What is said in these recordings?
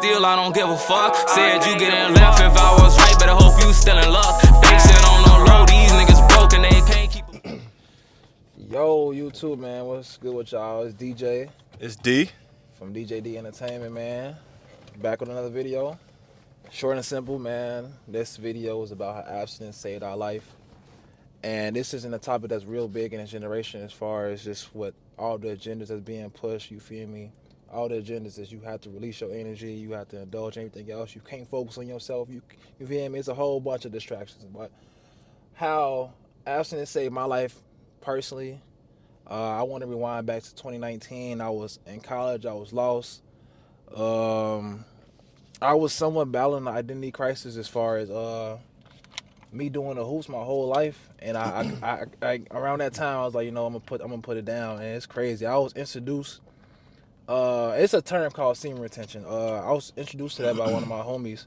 still I don't give a fuck. Said you getting left if I was right, but I hope you still in luck. Big shit on the low, these niggas broke and they can't keep. Yo, YouTube, man, what's good with y'all? It's DJ It's D. from DJD Entertainment, man. Back with another video. Short and simple, man. This video is about how abstinence saved our life. And this isn't a topic that's real big in this generation as far as just what all the agendas that's being pushed, you feel me? All the agendas is you have to release your energy, you have to indulge in everything else. You can't focus on yourself, you feel me? It's a whole bunch of distractions. But how abstinence saved my life personally, I want to rewind back to 2019. I was in college. I was lost. I was somewhat battling the identity crisis as far as me doing the hoops my whole life. And I around that time I was like, I'm gonna put it down. And it's crazy. I was introduced. It's a term called semen retention. I was introduced to that by one of my homies,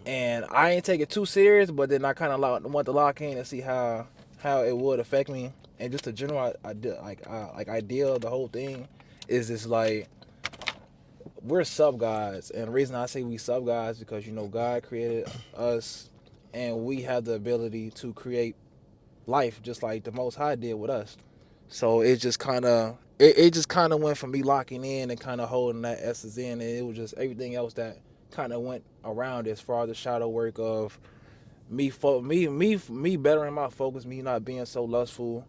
and I ain't take it too serious. But then I kind of want to lock in and see how it would affect me. And just the general idea of the whole thing is just like we're sub gods, and the reason I say we sub gods is because God created us, and we have the ability to create life just like the Most High did with us. So it just kind of went from me locking in and kind of holding that essence in, and it was just everything else that kind of went around as far as the shadow work of me bettering my focus, me not being so lustful,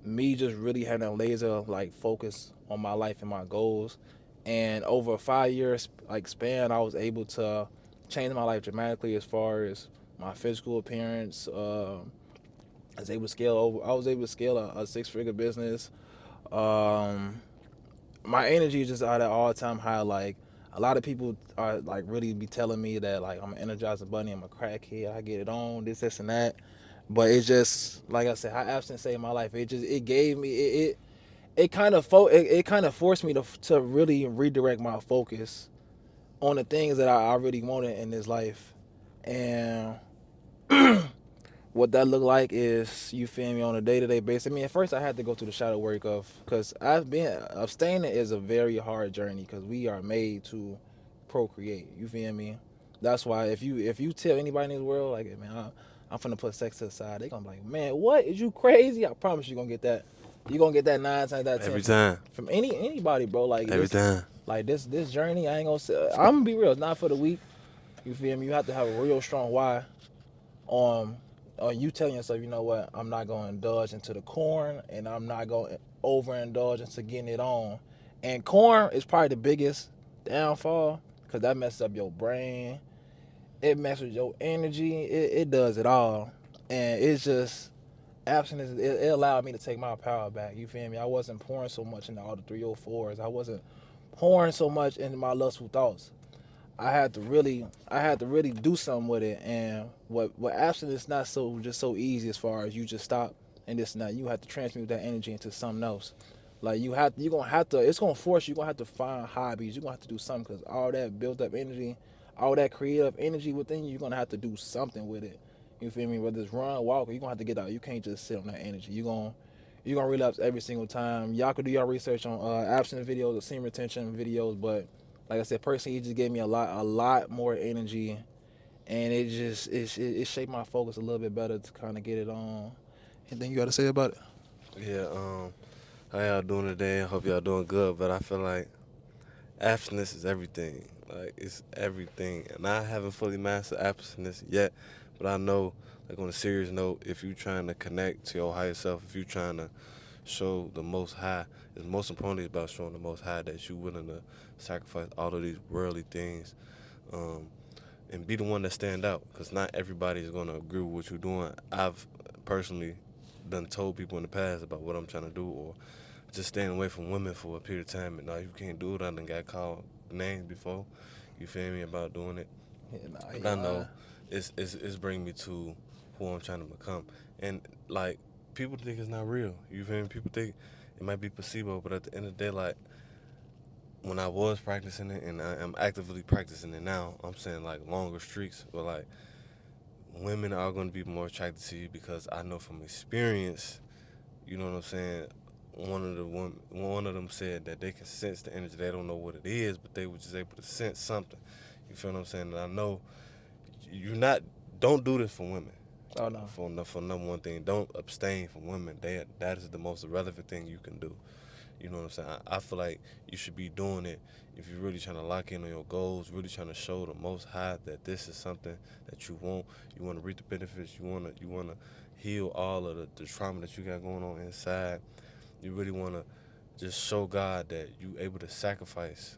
me just really having a laser like focus on my life and my goals. And over a 5 years span, I was able to change my life dramatically as far as my physical appearance. I was able to scale a 6-figure business. My energy is just at an all-time high. Like, a lot of people are like really be telling me that like I'm an energizer bunny, I'm a crackhead, I get it on this and that. But it's just like I said, how abstinence saved my life. It gave me it kind of forced me to really redirect my focus on the things that I really wanted in this life. And what that looked like is, you feel me, on a day-to-day basis. I mean, at first I had to go through the shadow work of, because abstaining is a very hard journey, because we are made to procreate. You feel me? That's why if you tell anybody in this world like, hey, man, I'm finna put sex to the side, they gonna be like, man, what, is you crazy? I promise you're gonna get that. You're gonna get that 9 times out of 10 Every time. from anybody, bro. Like Every time. this journey, I ain't gonna say, I'm gonna be real, it's not for the weak. You feel me? You have to have a real strong why on you telling yourself, you know what, I'm not going to indulge into the corn, and I'm not going to overindulge into getting it on. And corn is probably the biggest downfall, because that messes up your brain. It messes with your energy. It does it all. And it's just, abstinence, it allowed me to take my power back. You feel me? I wasn't pouring so much into all the 304s. I wasn't pouring so much into my lustful thoughts. I had to really do something with it. And what abstinence is not so easy as far as you just stop and this and that. You have to transmute that energy into something else. Like it's gonna force you. You're gonna have to find hobbies. You're gonna have to do something, because all that built up energy, all that creative energy within you, you're gonna have to do something with it. You feel me? Whether it's run, walk, or you're gonna have to get out. You can't just sit on that energy. You're gonna relapse every single time. Y'all could do your research on abstinence videos or semen retention videos, but like I said, personally, it just gave me a lot more energy, and it shaped my focus a little bit better to kind of get it on. Anything you got to say about it? Yeah, how y'all doing today? I hope y'all doing good, but I feel like abstinence is everything. Like, it's everything. And I haven't fully mastered abstinence yet, but I know, like, on a serious note, if you're trying to connect to your higher self, if you're trying to show the Most High, it's most importantly about showing the Most High that you're willing to sacrifice all of these worldly things, and be the one that stand out, because not everybody is going to agree with what you're doing. I've personally done told people in the past about what I'm trying to do, or just staying away from women for a period of time, and now you can't do it. I done got called names before, you feel me, about doing it. But I know it's bringing me to who I'm trying to become. And like, people think it's not real, you feel me? People think it might be placebo, but at the end of the day, like, when I was practicing it, and I'm actively practicing it now, I'm saying like longer streaks, but like, women are going to be more attracted to you, because I know from experience, you know what I'm saying, one of them said that they can sense the energy. They don't know what it is, but they were just able to sense something. You feel what I'm saying? And I know don't do this for women. Oh no. For number one thing, don't abstain from women. That is the most irrelevant thing you can do. You know what I'm saying? I feel like you should be doing it if you're really trying to lock in on your goals, really trying to show the Most High that this is something that you want. You want to reap the benefits. You want to heal all of the trauma that you got going on inside. You really want to just show God that you able to sacrifice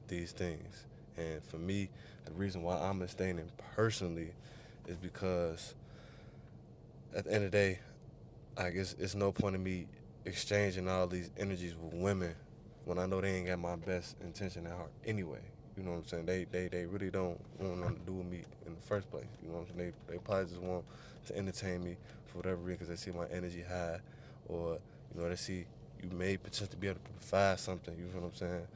these things. And for me, the reason why I'm abstaining personally is because at the end of the day, I guess it's no point in me exchanging all these energies with women when I know they ain't got my best intention at heart anyway. You know what I'm saying? They really don't want nothing to do with me in the first place. You know what I'm saying? They probably just want to entertain me for whatever reason because they see my energy high, or they see you may potentially be able to provide something. You know what I'm saying?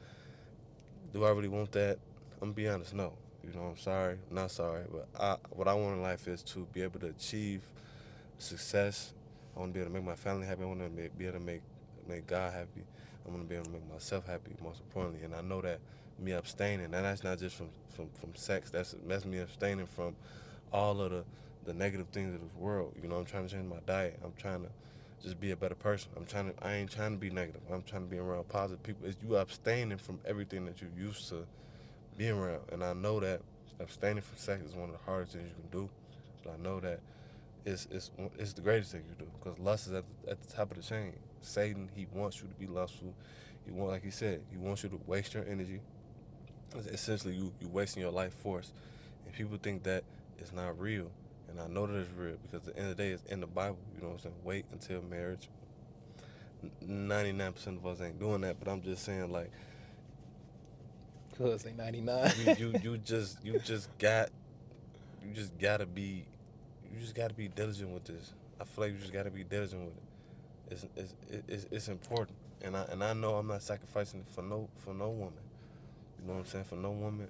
Do I really want that? I'm gonna be honest, no. I'm sorry, not sorry, but what I want in life is to be able to achieve success. I want to be able to make my family happy. I want to be able to make God happy. I want to be able to make myself happy, most importantly. And I know that me abstaining, and that's not just from sex. That's me abstaining from all of the negative things of this world. I'm trying to change my diet. I'm trying to just be a better person. I ain't trying to be negative. I'm trying to be around positive people. It's you abstaining from everything that you're used to being around. And I know that abstaining from sex is one of the hardest things you can do. But I know that it's the greatest thing you do, because lust is at the top of the chain. Satan, he wants you to be lustful. Like he said, he wants you to waste your energy. Essentially, you wasting your life force, and people think that it's not real. And I know that it's real because at the end of the day, it's in the Bible. You know what I'm saying? Wait until marriage. 99% of us ain't doing that, but I'm just saying, like, Cuz ain't 99. you just gotta be diligent with this. I feel like you just gotta be diligent with it. It's important, and I know I'm not sacrificing it for no woman. You know what I'm saying? For no woman,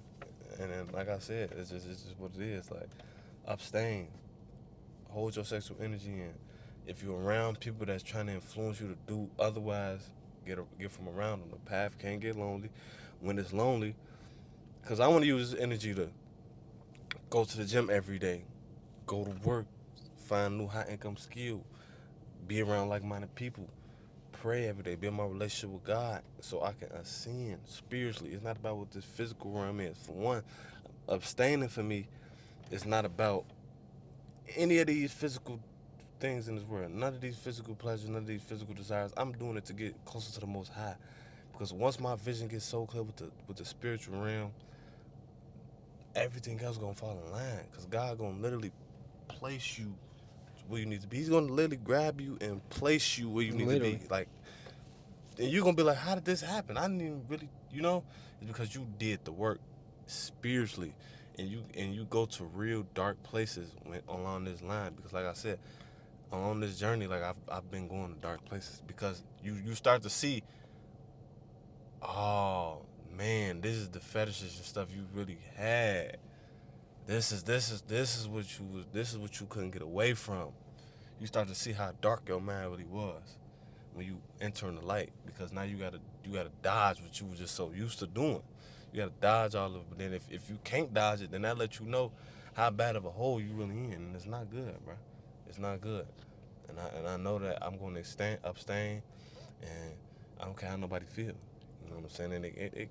and then, like I said, it's just what it is. Like, abstain, hold your sexual energy in. If you're around people that's trying to influence you to do otherwise, get from around them. The path can get lonely. When it's lonely, because I want to use this energy to go to the gym every day, go to work, find new high income skill, be around like-minded people, pray every day, build my relationship with God so I can ascend spiritually. It's not about what this physical realm is. For one, abstaining for me is not about any of these physical things in this world. None of these physical pleasures, none of these physical desires. I'm doing it to get closer to the Most High. Because once my vision gets so clear with the spiritual realm, everything else gonna fall in line. Because God gonna literally place you where you need to be. He's gonna literally grab you and place you where you need to be. Like, and you're gonna be like, how did this happen? I didn't even really, it's because you did the work spiritually, and you go to real dark places along this line. Because, like I said, along this journey, like I've been going to dark places, because you start to see, oh man, this is the fetishes and stuff you really had. This is what you couldn't get away from. You start to see how dark your mind really was when you enter in the light, because now you gotta dodge what you were just so used to doing. You gotta dodge all of it. But then if you can't dodge it, then that lets you know how bad of a hole you really in, and it's not good, bro. It's not good. And I know that I'm gonna abstain, and I don't care how nobody feel. You know what I'm saying? And hey,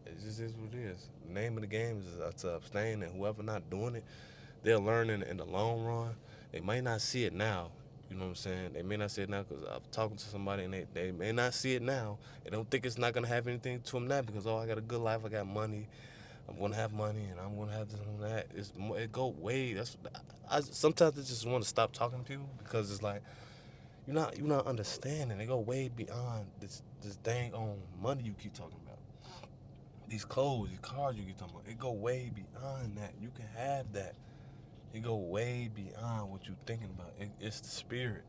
it just is what it is. The name of the game is to abstain, and whoever not doing it, they'll learn in the long run. They might not see it now. You know what I'm saying? They may not see it now because I'm talking to somebody, and they may not see it now. They don't think it's not going to have anything to them now because, I got a good life, I got money, I'm going to have money, and I'm going to have this and that. It go way. Sometimes I just want to stop talking to people, because it's like, you're not understanding. They go way beyond this dang on money you keep talking about. These clothes, these cars you keep talking about. It go way beyond that. You can have that. It go way beyond what you're thinking about. It's the spirit.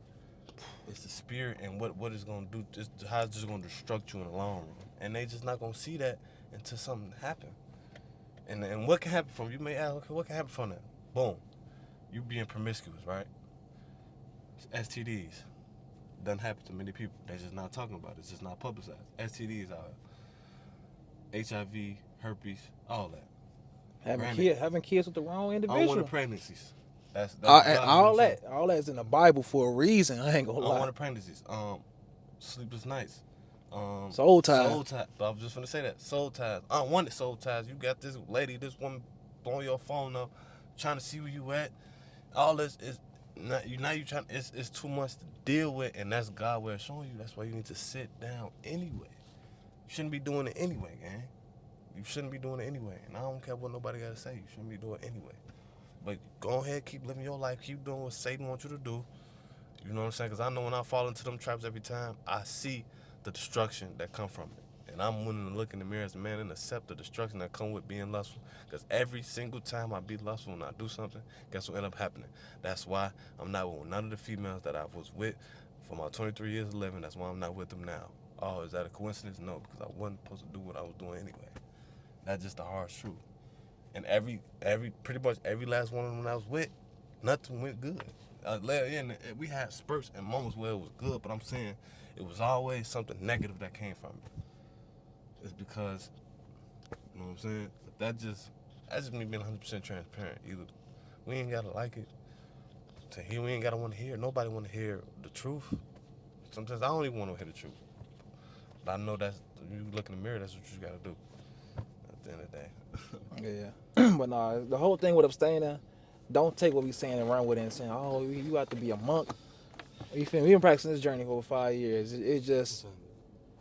It's the spirit, and what it's gonna do. How it's just gonna destruct you in the long run. And they just not gonna see that until something happen. And what can happen from, you may ask, okay, what can happen from that? Boom, you being promiscuous, right? STDs. doesn't happen to many people. They're just not talking about it. It's just not publicized. STDs out here. HIV, herpes, all that. Having kids with the wrong individual. Unwanted pregnancies. That's all that's in the Bible for a reason. I ain't gonna lie. Unwanted pregnancies. Sleepless nights. Soul ties. Soul ties. I was just gonna say that. Soul ties. Unwanted soul ties. You got this lady, this woman blowing your phone up, trying to see where you at. All this is you trying. It's too much to deal with, and that's God way of showing you. That's why you need to sit down anyway. You shouldn't be doing it anyway, gang. You shouldn't be doing it anyway. And I don't care what nobody got to say. You shouldn't be doing it anyway. But go ahead, keep living your life. Keep doing what Satan wants you to do. You know what I'm saying? Because I know when I fall into them traps every time, I see the destruction that come from it. And I'm willing to look in the mirror as a man and accept the destruction that come with being lustful. Because every single time I be lustful and I do something, guess what end up happening? That's why I'm not with none of the females that I was with for my 23 years of living. That's why I'm not with them now. Oh, is that a coincidence? No, because I wasn't supposed to do what I was doing anyway. That's just the hard truth. And pretty much every last one of them I was with, nothing went good. We had spurts and moments where it was good, but I'm saying it was always something negative that came from it. It's because, you know what I'm saying? That's just me being 100% transparent. Either we ain't gotta like it to hear, we ain't gotta want to hear. Nobody want to hear the truth. Sometimes I don't even want to hear the truth. But I know that's, you look in the mirror, that's what you gotta do at the end of the day. Yeah. But nah, the whole thing with abstaining, don't take what we saying and run with it and saying, oh, you have to be a monk. You feel me? We've been practicing this journey for over 5 years. It just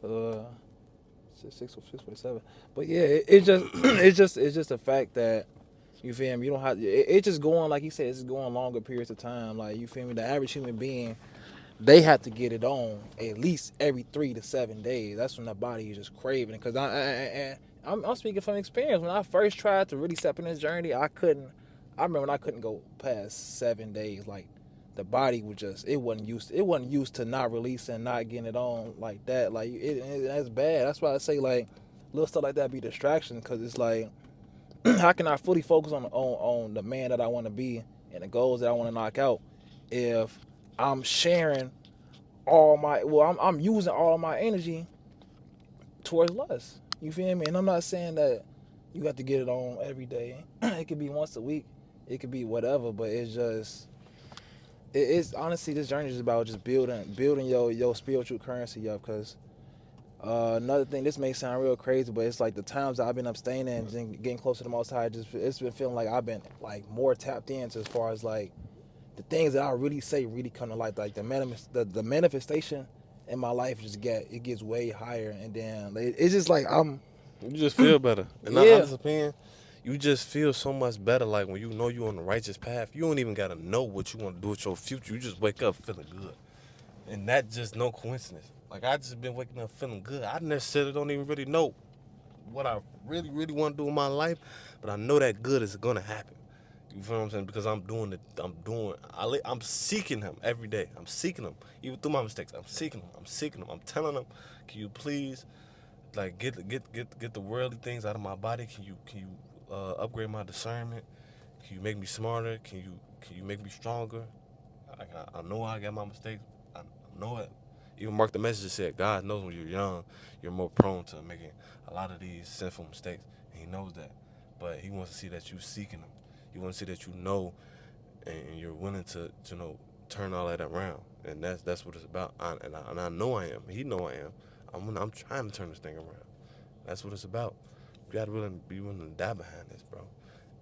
647. But yeah, it's just a fact that, you feel me, you don't have it's just going, like he said, it's going longer periods of time. Like, you feel me, the average human being, they have to get it on at least every 3 to 7 days. That's when the body is just craving it. Because I'm speaking from experience. When I first tried to really step in this journey, I remember when I couldn't go past 7 days. Like, the body was just, it wasn't used to not releasing, not getting it on like that. Like, that's bad. That's why I say, like, little stuff like that be distraction, because it's like, how can I fully focus on the man that I want to be and the goals that I want to knock out if I'm sharing I'm using all my energy towards lust? You feel me? And I'm not saying that you got to get it on every day. It could be once a week. It could be whatever, but it's honestly, this journey is about just building your spiritual currency up. Because another thing, this may sound real crazy, but it's like the times I've been abstaining and getting closer to the Most High, it's been feeling like I've been like more tapped into, as far as like the things that I really say really come to life. Like the manifestation in my life it gets way higher, and then it's just like You just feel better. In my honest opinion, you just feel so much better. Like when you know you're on the righteous path, you don't even gotta know what you want to do with your future. You just wake up feeling good, and that's just no coincidence. Like, I just been waking up feeling good. I necessarily don't even really know what I really, really want to do in my life, but I know that good is gonna happen. You feel what I'm saying? Because I'm seeking him every day. I'm seeking him, even through my mistakes. I'm seeking him. I'm telling him, can you please, like, get the worldly things out of my body? Can you upgrade my discernment? Can you make me smarter? Can you make me stronger? I know I got my mistakes. I know it. Even Mark the Messenger said, God knows when you're young, you're more prone to making a lot of these sinful mistakes. And he knows that. But he wants to see that you're seeking him. He wants to see that you know and you're willing to turn all that around. And that's what it's about. And I know I am. He know I am. I'm trying to turn this thing around. That's what it's about. You got to be willing to die behind this, bro.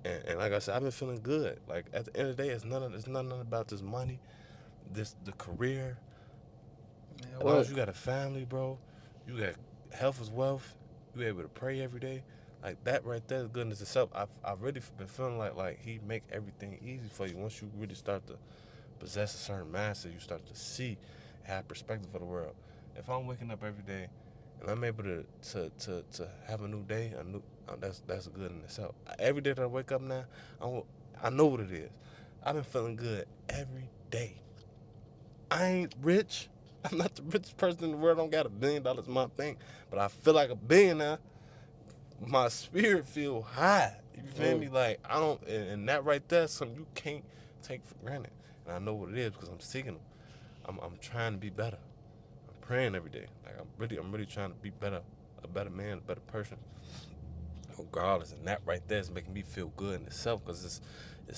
And like I said, I've been feeling good. Like, at the end of the day, it's nothing about this money, the career. As long as you got a family, bro, you got health is wealth, you able to pray every day, like that right there is goodness itself. I've really been feeling like he make everything easy for you. Once you really start to possess a certain mindset, you start to see, have perspective for the world. If I'm waking up every day and I'm able to have a new day, that's good in itself. Every day that I wake up now, I know what it is. I've been feeling good every day. I ain't rich. I'm not the richest person in the world. I don't got $1 billion in my bank, but I feel like a billionaire. My spirit feel high. You feel me? Like, I don't, and that right there is something you can't take for granted. And I know what it is because I'm seeking them. I'm trying to be better. I'm praying every day. Like I'm really trying to be better, a better man, a better person. Regardless, and that right there is making me feel good in itself, because it's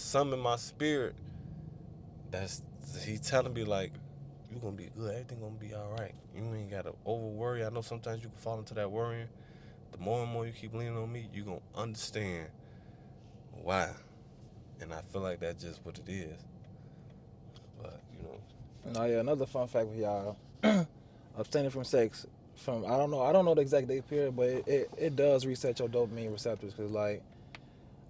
something in my spirit he's telling me, like, you gonna be good, everything gonna be all right. You ain't gotta over worry. I know sometimes you can fall into that worrying. The more and more you keep leaning on me, you gonna understand why. And I feel like that's just what it is. But Oh yeah, another fun fact for y'all: abstaining from sex from I don't know the exact date period, but it does reset your dopamine receptors, because like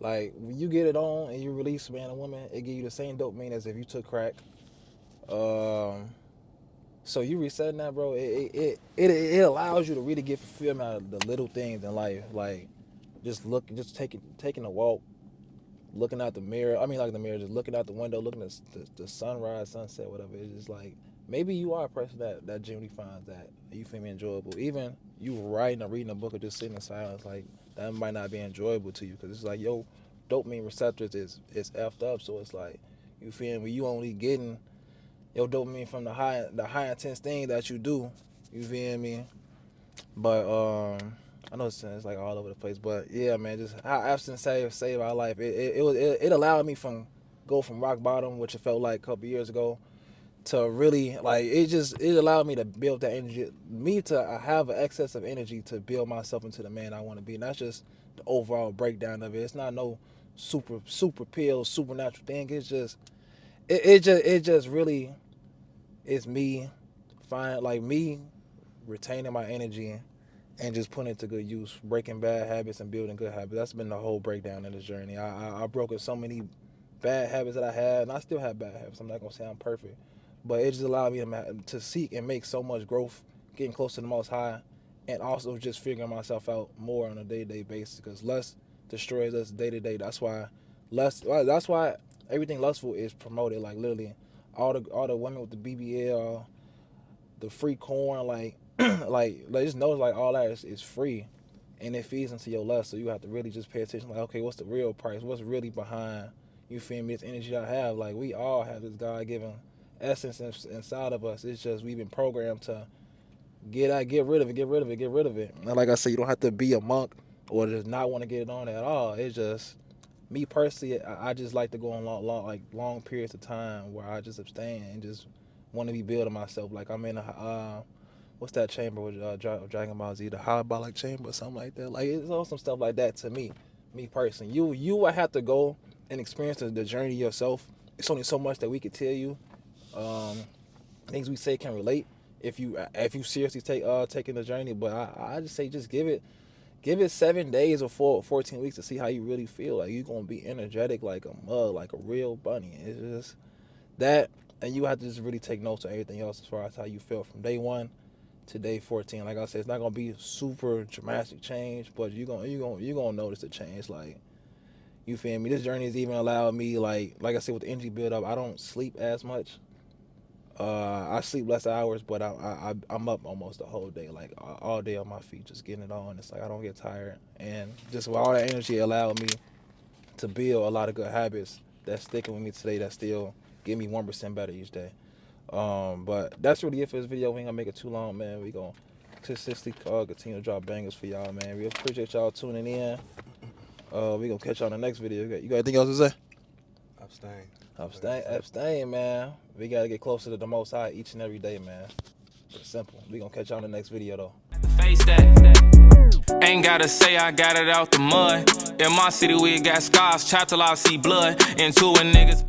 when you get it on and you release man and woman, it give you the same dopamine as if you took crack. So you resetting that, bro. It allows you to really get fulfillment out of the little things in life, like just taking a walk, looking out the mirror. I mean, like the mirror, just looking out the window, looking at the sunrise, sunset, whatever. It's just like maybe you are a person that genuinely finds that you feel me enjoyable. Even you writing or reading a book or just sitting in silence, like that might not be enjoyable to you, because it's like yo dopamine receptors is effed up. So it's like you feel me, you only getting your dopamine from the high intense thing that you do. You feel me? But I know it's like all over the place, but yeah, man, just how abstinence saved our life. It allowed me go from rock bottom, which it felt like a couple years ago, to really like it allowed me to build that energy, me to have an excess of energy to build myself into the man I want to be. And that's just the overall breakdown of it. It's not no super pill, supernatural thing. It's just it just really is me retaining my energy and just putting it to good use, breaking bad habits and building good habits. That's been the whole breakdown of this journey. I broken so many bad habits that I had, and I still have bad habits. I'm not gonna say I'm perfect, but it just allowed me to seek and make so much growth, getting close to the Most High, and also just figuring myself out more on a day-to-day basis. Because lust destroys us day to day. That's why everything lustful is promoted. Like literally, all the women with the BBL, the free corn, like just know like all that is free, and it feeds into your lust. So you have to really just pay attention. Like, okay, what's the real price? What's really behind? You feel me? This energy I have. Like we all have this God-given essence inside of us. It's just we've been programmed to get rid of it. And like I said, you don't have to be a monk or just not want to get it on at all. It's just me personally. I just like to go on long periods of time where I just abstain and just want to be building myself. Like I'm in a what's that chamber with Dragon Ball Z, the hyperbolic chamber or something like that. Like it's all some stuff like that to me personally. You would have to go and experience the journey yourself. It's only so much that we could tell you. Things we say can relate if you seriously taking the journey. But I just say just give it 7 days or 14 weeks to see how you really feel. Like you're gonna be energetic like a mug, like a real bunny. It's just that, and you have to just really take notes of everything else as far as how you feel from day 1 to day 14. Like I said, it's not gonna be super dramatic change, but you're gonna notice the change. Like you feel me? This journey has even allowed me, like I said, with the energy build up, I don't sleep as much. I sleep less hours, but I'm up almost the whole day, like all day on my feet, just getting it on. It's like I don't get tired, and just with all that energy allowed me to build a lot of good habits that's sticking with me today, that still give me 1% better each day. But that's really it for this video. We ain't gonna make it too long, man. We gonna consistently continue to drop bangers for y'all, man. We appreciate y'all tuning in. We gonna catch y'all in the next video. You got anything else to say? Abstain, man. We gotta get closer to the Most High each and every day, man. It's simple. We gonna catch y'all in the next video, though. Face that. Ain't gotta say I got it out the mud. In my city, we got scars. Chop till I see blood. Into a nigga's